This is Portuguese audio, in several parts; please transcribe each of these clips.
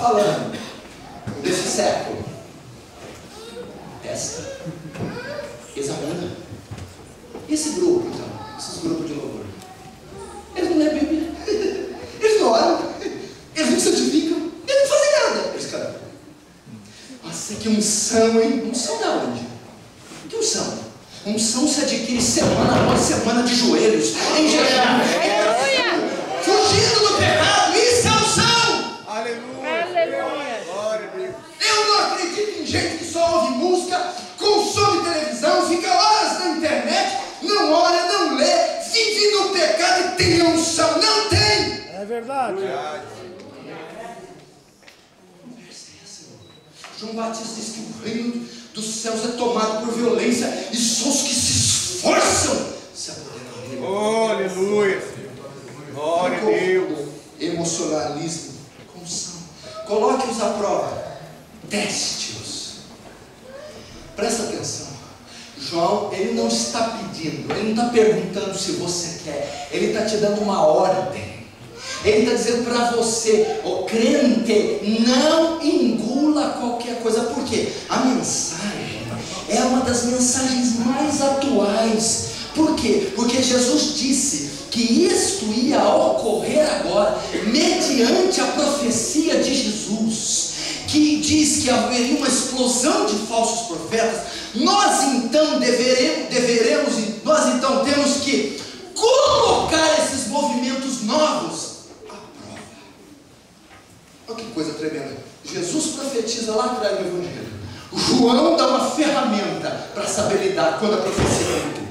falando desse século? Testa. Examina. E esse grupo, então? Esses grupos de louvor? Eles não lêem a Bíblia. Eles não oram. Eles não santificam. Eles não fazem nada. Eles cantam. Nossa, que unção, hein? Unção da onde? Que unção? Unção se adquire semana após semana de joelhos, em jejum, fugindo do pecado. Isso é unção. Aleluia. Aleluia. Glória a Deus. Eu não acredito em gente que só ouve música, consome televisão, fica horas na internet, não ora, não lê, vive no pecado e tem unção. Não tem. É verdade. João Batista diz que o reino dos céus é tomado por violência e só os que se esforçam se apoderam do reino. Oh, aleluia. Glória a Deus. Emocionalismo com unção. Coloque-os à prova. Teste-os. Presta atenção. João, ele não está pedindo, ele não está perguntando se você quer, ele está te dando uma ordem. Ele está dizendo para você, ó crente, não engula qualquer coisa. Por quê? A mensagem é uma das mensagens mais atuais. Por quê? Porque Jesus disse que isto ia ocorrer agora, mediante a profecia de Jesus, que diz que haveria uma explosão de falsos profetas. Nós então nós então temos que colocar esses movimentos novos. Olha que coisa tremenda. Jesus profetiza lá atrás no Evangelho. João dá uma ferramenta para saber lidar quando a profecia cumprir.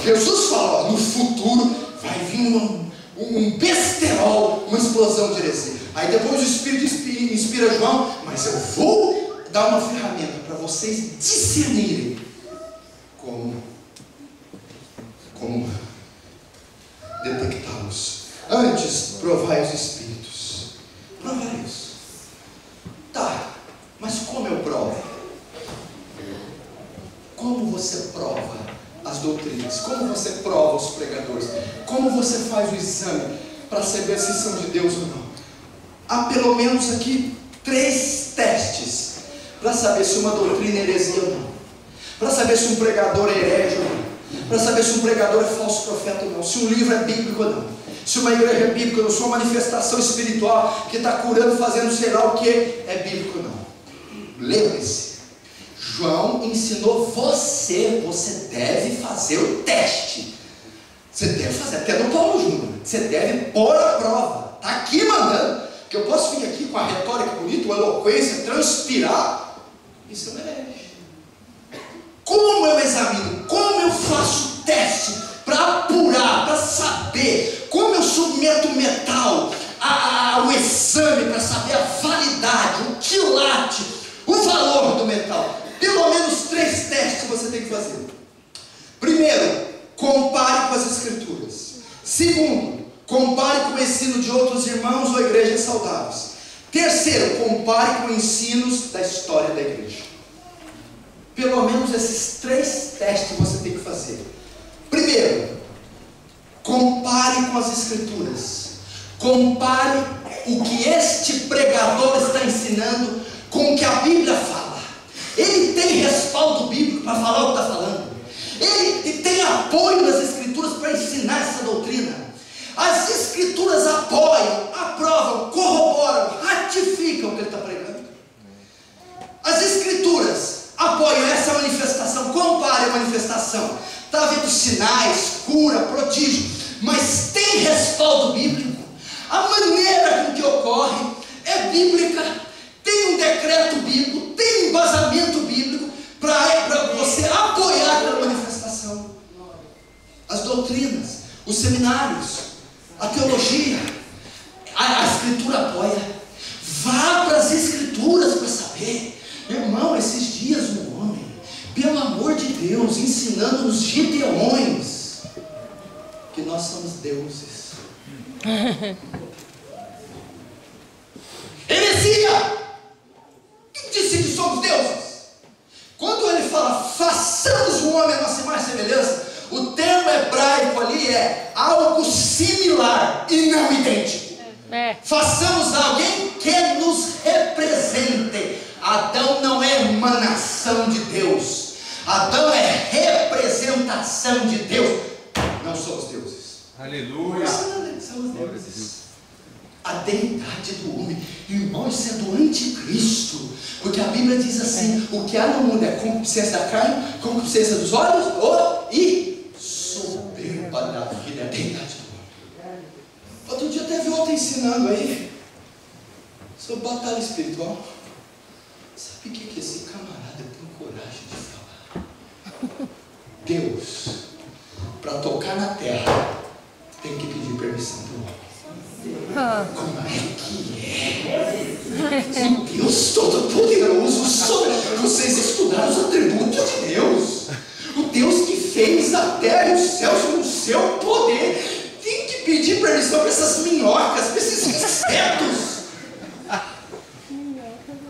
Jesus fala, ó, no futuro vai vir um besterol, uma explosão de heresia. Aí depois o Espírito inspira João, mas eu vou dar uma ferramenta para vocês discernirem como detectá-los. Antes, provai os Espíritos. Provai isso. Tá, mas como eu provo? Como você prova as doutrinas? Como você prova os pregadores? Como você faz o exame para saber se são de Deus ou não? Há pelo menos aqui 3 testes para saber se uma doutrina é heresia ou não, para saber se um pregador é herege ou não, para saber se um pregador é falso profeta ou não, se um livro é bíblico ou não, se uma igreja é bíblica ou não, se uma manifestação espiritual que está curando, fazendo sei lá o que, é bíblico ou não. Lembre-se, João ensinou você deve fazer o teste. Você deve fazer, até no Paulo Júnior, você deve pôr a prova. Está aqui mandando, que eu posso vir aqui com a retórica bonita, a eloquência, transpirar. Isso não herege. Como eu examino? Como eu faço teste para apurar, para saber? Como eu submeto o metal ao exame para saber a validade, o quilate, o valor do metal? Pelo menos 3 testes você tem que fazer. Primeiro, compare com as Escrituras. Segundo, compare com o ensino de outros irmãos ou igrejas saudáveis. Terceiro, compare com ensinos da história da igreja. Pelo menos esses 3 testes você tem que fazer. Primeiro, compare com as Escrituras. Compare o que este pregador está ensinando com o que a Bíblia fala. Ele tem respaldo bíblico para falar o que está falando. Ele tem apoio das Escrituras para ensinar essa doutrina. As Escrituras apoiam, aprovam, corroboram, ratificam o que ele está pregando. As Escrituras apoiam essa manifestação. Compare a manifestação. Está havendo sinais, cura, prodígio, mas tem respaldo bíblico. A maneira com que ocorre é bíblica. Tem um decreto bíblico, tem um embasamento bíblico para você apoiar aquela manifestação. As doutrinas, os seminários, a teologia, a Escritura apoia. Vá para as Escrituras para saber. Meu irmão, esses dias um homem, pelo amor de Deus, ensinando os gideões que nós somos deuses. Heresia! Quem disse que somos deuses? Quando ele fala, façamos o homem a nossa imagem e semelhança, o termo hebraico ali é algo similar e não idêntico. Façamos alguém que nos emanação de Deus. Adão é representação de Deus. Não somos deuses. Aleluia. Somos deuses. A deidade do homem, irmão, isso é do anticristo. Porque a Bíblia diz assim: o que há no mundo é concupiscência da carne, concupiscência dos olhos e soberba da vida. É a deidade do homem. Outro dia até vi outro ensinando aí sobre batalha espiritual. Sabe o que esse camarada tem coragem de falar? Deus, para tocar na terra, tem que pedir permissão do homem. Como é que é? O Deus Todo-Poderoso, vocês estudaram os atributos de Deus. O Deus que fez a terra e os céus com o seu poder tem que pedir permissão para essas minhocas, para esses insetos.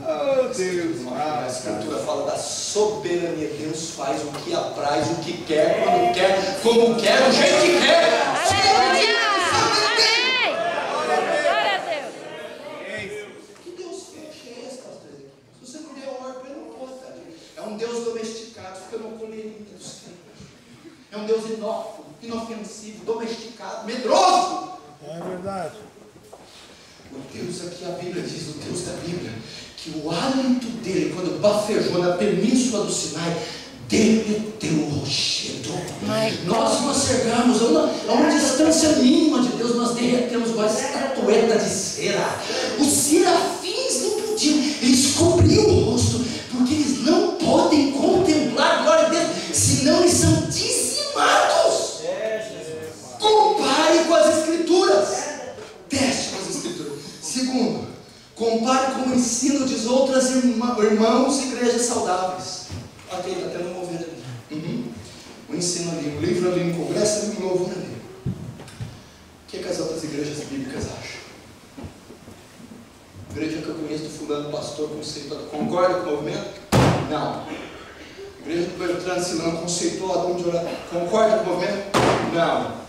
Oh Deus, a Escritura fala da soberania. Deus faz o que apraz, o que quer, quando quer, como quer, do jeito que quer. Aleluia! É um Deus domesticado, fica no colherinho dos crentes. É um Deus inócuo, inofensivo, domesticado, medroso. É verdade. O Deus aqui, a Bíblia diz, o Deus da Bíblia, que o hálito dele, quando bafejou na península do Sinai, derreteu o rochedo. Nós nos chegamos a uma distância mínima de Deus, nós derretemos igual a estatueta de cera. Os serafins não podiam, eles cobriam o rosto, porque eles não podem contemplar a glória de Deus, senão eles são dizimados. Compare com as Escrituras. Teste com as Escrituras. Segundo, compare com o ensino de outras irmãos e igrejas saudáveis. Ok, está tendo uma ovelha ali. O ensino ali, o livro ali, o congresso ali, o louvor ali. O que as outras igrejas bíblicas acham? A igreja que eu conheço do fulano, pastor, conceituado, concorda com o movimento? Não. A igreja do Bertrand Silão, conceituado, de orar, concorda com o movimento? Não.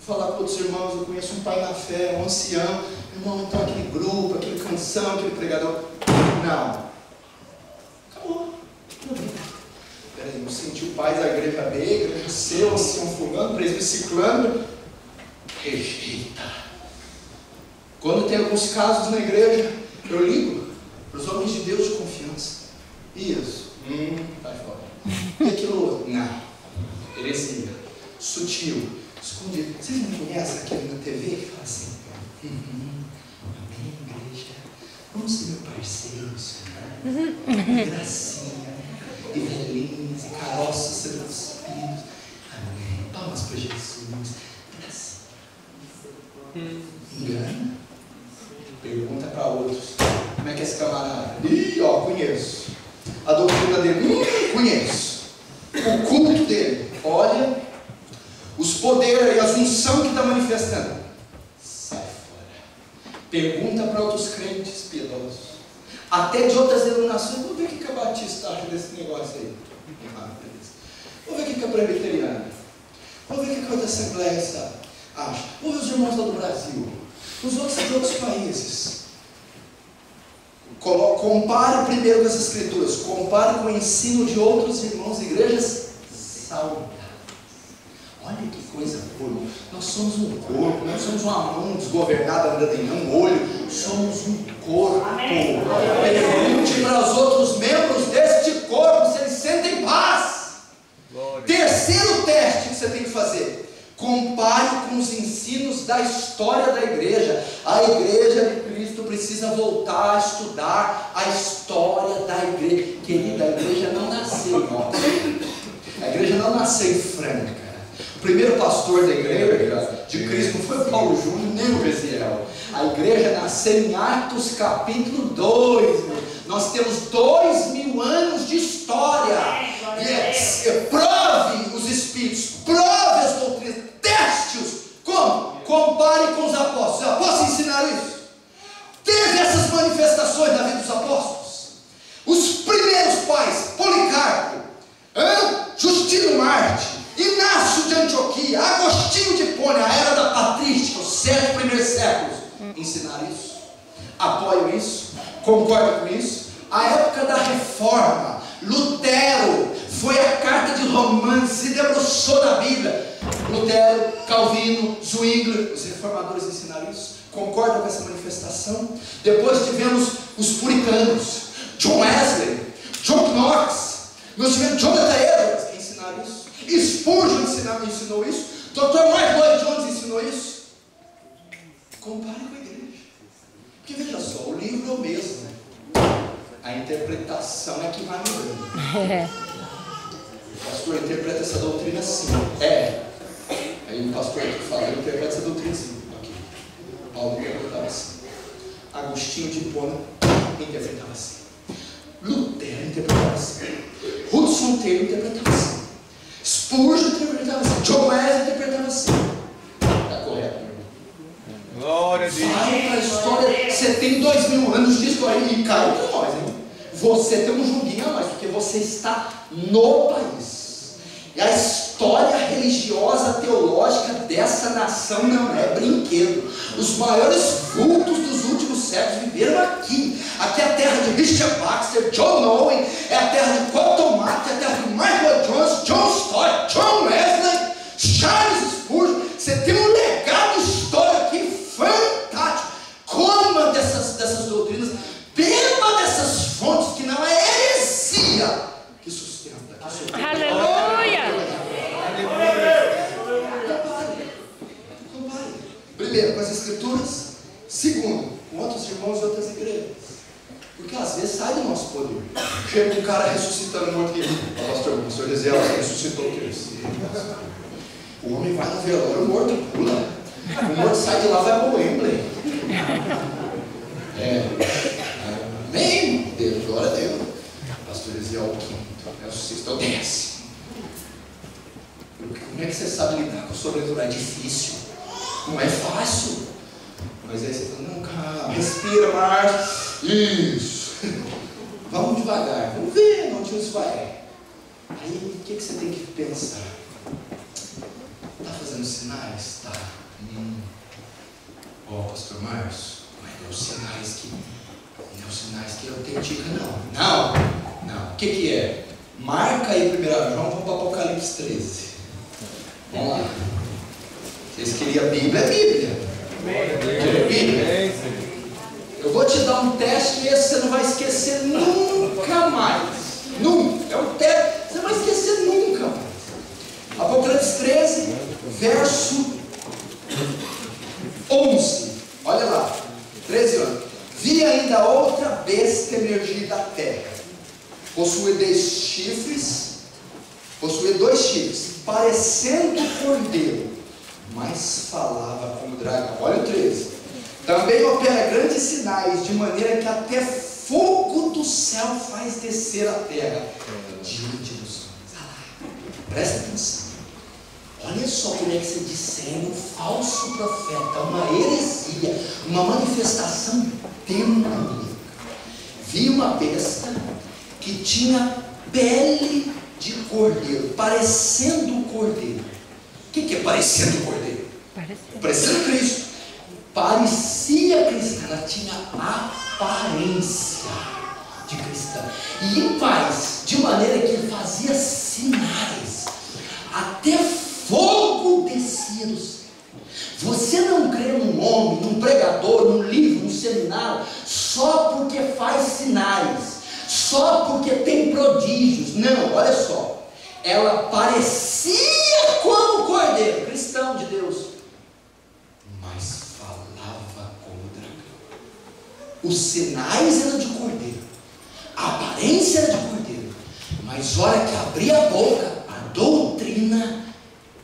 Vou falar com outros irmãos, eu conheço um pai na fé, um ancião, irmão, então aquele grupo, aquele canção, aquele pregador. Não. Acabou. Peraí, não sentiu paz da igreja B, igreja C, o ancião fulano, presbítero ciclano. Rejeita. Quando tem alguns casos na igreja, eu ligo para os homens de Deus de confiança. Isso. Vai fora. E aquilo outro? Não. Heresia. Sutil. Escondido. Vocês não conhecem aquele na TV que fala assim: amém, igreja. Vamos ser meu parceiro, Senhor. Gracinha. E velhinhos, e caroços sendo despidos. Amém. Palmas para Jesus. Gracinha. Engana? Pergunta para outros: como é que é esse camarada? Ih, ó, conheço. A doutrina dele, conheço. O culto dele, olha. Os poderes e a unção que está manifestando. Sai fora. Pergunta para outros crentes piedosos. Até de outras denominações. Vou ver o que a Batista acha desse negócio aí. Vou ver o que a Presbiteriana. Vou ver o que a outra Assembleia acha. Vou ver os irmãos lá do Brasil. Os outros de outros países. Compare primeiro com as Escrituras. Compare com o ensino de outros irmãos e igrejas saudáveis. Olha que coisa boa. Nós somos um corpo. Não somos uma mão desgovernada andando em um olho. Somos um corpo. Pergunte para os outros membros deste corpo se eles sentem paz. Glória. Terceiro teste que você tem que fazer. Compare com os ensinos da história da igreja. A igreja de Cristo precisa voltar a estudar a história da igreja. Querida, a igreja não nasceu em nós. A igreja não nasceu em Franca. O primeiro pastor da igreja de Cristo não foi o Paulo Júnior nem o Veziel. A igreja nasceu em Atos capítulo 2. Nós temos 2000 anos de história. Prove os espíritos, prove as doutrinas, teste-os. Como? Compare com os apóstolos. Os apóstolos ensinaram isso. Teve essas manifestações na vida dos apóstolos. Os primeiros pais, Policarpo, Justino Marte, Inácio de Antioquia, Agostinho de Hipona, a era da patrística, os 7 primeiros séculos, ensinaram isso. Apoiam isso, concordam com isso. a época da reforma. Lutero foi a carta de Romanos, se debruçou na Bíblia. Lutero, Calvino, Zwingli, os reformadores ensinaram isso. Concordam com essa manifestação? Depois tivemos os puritanos, John Wesley, John Knox, nós tivemos Jonathan Edwards, que ensinaram isso. Spurgeon ensinou isso. Dr. Mark Lloyd Jones ensinou isso. Compare com a igreja. Porque veja só, o livro é o mesmo. A interpretação é que vai mudando. O pastor interpreta essa doutrina assim. Aí o pastor que fala, ele interpreta essa doutrina assim. Okay. Paulo interpretava assim. Agostinho de Hipona interpretava assim. Lutero interpretava assim. Hudson Taylor interpretava assim. Spurgeon interpretava assim. John Wesley interpretava assim. Está correto, meu irmão? Glória a Deus. Vai para a história. Você tem 2000 anos de história e caiu com nós, hein? Você tem um joguinho a mais, porque você está no país. E a história religiosa, teológica dessa nação não é brinquedo. Os maiores vultos dos últimos séculos viveram aqui. Aqui é a terra de Richard Baxter, John Owen, é a terra de Cotton Mather, é a terra de Michael Jones, John Stott, John Wesley, Charles Spurgeon. Você tem um legado histórico aqui fantástico. Coma dessas doutrinas, beba dessas fontes, que não é heresia que sustenta. Aleluia! Compare. Primeiro, com as escrituras. Segundo, com outros irmãos de outras igrejas. Porque às vezes sai do nosso poder. Chega um cara ressuscitando morto aqui. O pastor Ezequiel ressuscitou o terceiro. O homem vai no velório, o morto pula. O morto sai de lá, vai para o Wembley. Amém, Deus, glória a Deus. Pastor Ezequiel ressuscitou, desce. Como é que você sabe lidar com o sobrenatural? É difícil, não é fácil. Mas aí você fala, não, calma, respira, Marcos. Isso. Vamos devagar, vamos ver onde isso vai. Aí o que você tem que pensar? Está fazendo sinais? Tá. Pastor Marcos, mas não é os sinais que autentica, não. Não. O que é? Marca aí 1 João, vamos para Apocalipse 13. Vamos lá. Vocês queriam a Bíblia? É Bíblia. Bíblia. Eu vou te dar um teste e esse você não vai esquecer nunca mais. Nunca. É um teste, você não vai esquecer nunca mais. Apocalipse 13, verso 11. Olha lá. 13 anos. Vi ainda outra besta emergir da terra. Possuía dois chifres, parecendo cordeiro, mas falava como dragão. Olha o 13. Também opera grandes sinais, de maneira que até fogo do céu faz descer a terra diante dos homens. Presta atenção. Olha só como é que se discerne um falso profeta, uma heresia, uma manifestação demoníaca. Vi uma besta que tinha pele de cordeiro, parecendo cordeiro. O que é parecendo cordeiro? Parecendo Cristo. Parecia cristã, ela tinha aparência de cristã. E em paz, de maneira que ele fazia sinais. Até fogo descia do céu. Você não crê num homem, num pregador, num livro, num seminário, só porque faz sinais, só porque tem prodígios. Não, olha só. Ela parecia como cordeiro, cristão de Deus, mas falava como dragão. Os sinais eram de cordeiro, a aparência era de cordeiro, mas hora que abria a boca, a doutrina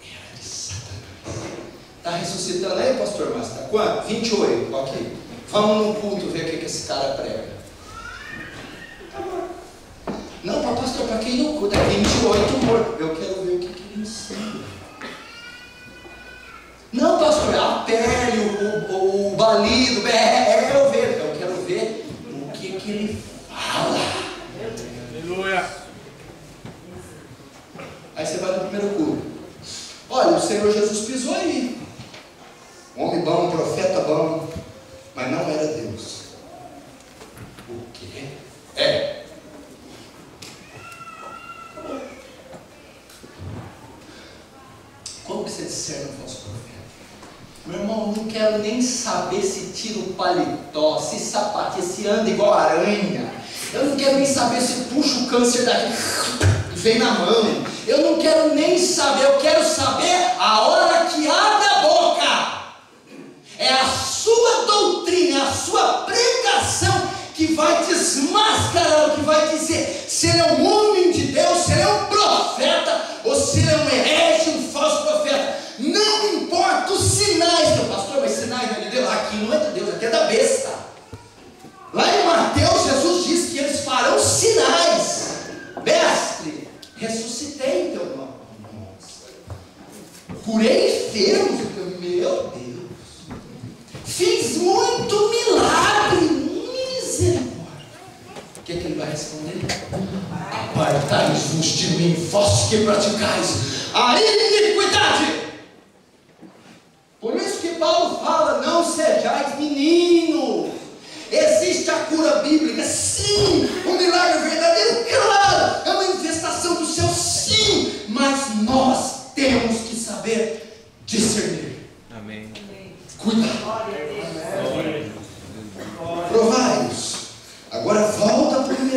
era de Satanás. Está ressuscitando aí, pastor Márcio? Está quanto? 28, ok. Vamos no culto ver o que esse cara prega. Não, pastor, para quem não culto? É 28 morto. Eu quero ver o que ele ensina. Não, pastor, a pele, o balido, eu vejo. Eu quero ver o que ele fala. Aleluia. Aí você vai no primeiro culto. Olha, o Senhor Jesus pisou aí. Um homem bom, um profeta bom, mas não era Deus. O quê? quero nem saber se tira o paletó, se sapateia, se anda igual aranha. Eu não quero nem saber se puxa o câncer daqui e vem na mão. Eu não quero nem saber, eu quero saber a hora que abre a boca. É a sua doutrina, a sua pregação que vai desmascarar, que vai dizer se ele é um homem de Deus, se ele é um profeta, ou se ele é um herege, um falso profeta. Não importa os sinais, meu pastor, mas sinais não é de Deus? Aqui não é de Deus, aqui é da besta. Lá em Mateus, Jesus diz que eles farão sinais. Mestre, ressuscitei teu nome. Curei enfermos, meu Deus. Fiz muito milagre, misericórdia. O que é que ele vai responder? Apartai-vos de mim, vós que praticais a iniquidade. Por isso que Paulo fala, não sejais meninos. Existe a cura bíblica, sim. O milagre verdadeiro, claro. É uma manifestação do céu, sim. Mas nós temos que saber discernir. Amém. Cuidado. Provai-os. Agora volta para 1